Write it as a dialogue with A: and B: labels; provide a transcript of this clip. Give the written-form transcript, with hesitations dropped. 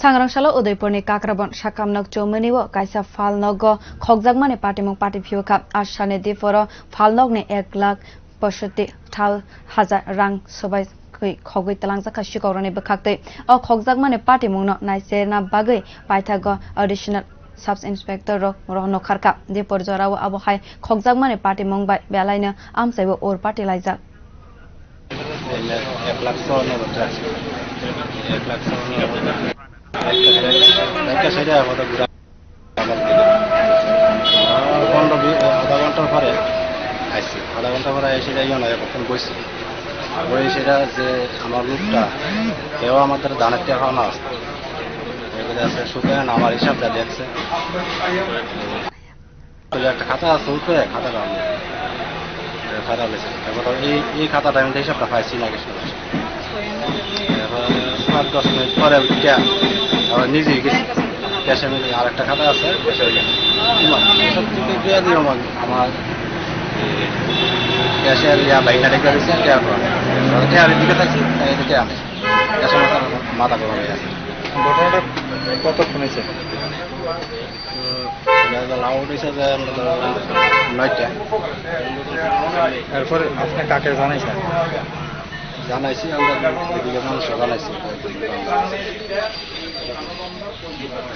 A: सांग्रांशाला उदयपुरनि काक्राबन साकामनक चौमनिव कायसा फालनग खगजाकमानि पार्टीमुं party फिउखा आसानि दिफर फालनगनि 1,65,000 रां सबाय खगै तलांजाखा शिकौरनि बखाक्तै अ खगजाकमानि पार्टीमुंनो नायसेना बागै पाइथाग एडिशनल सब इंस्पेक्टर रहनो खारका दिपर जराव अबहाय खगजाकमानि पार्टी मुंबाय बेलायनो आमसाइबो और पार्टी लायजाक
B: 1,00,000 পরে আইসি আধা ঘন্টা পরে এসে যাই না এখন বসছি ওই সেটা যে আমার লোকটা কেউ আমাদের দানের টাকা না আসতো এগুলো আছে সুতরাং আমার হিসাবটা দেখছে একটা খাতা আছে উঠে খাতাটা খাতা লেছে এবার এই খাতাটা আমি হিসাবটা পাইছি না কিছু এবার 5-10 মিনিট পরে আবার নিজেই গেছি ক্যাশে মিলে আর একটা খাতা আছে সব থেকে দিয়ে দিও আমার ক্যাশের বাইনা রেখে দিয়েছে দিকে থাকছি এদিকে আমি ক্যাশের মাথা গরম হয়ে গেছে
C: ঘটনাটা কতক্ষণ হয়েছে
B: আউট হিসাবে 9টা
C: এরপরে আপনি কাকে জানাইছেন
B: জানাইছি আমরা এদিকে মানুষ জানাইছি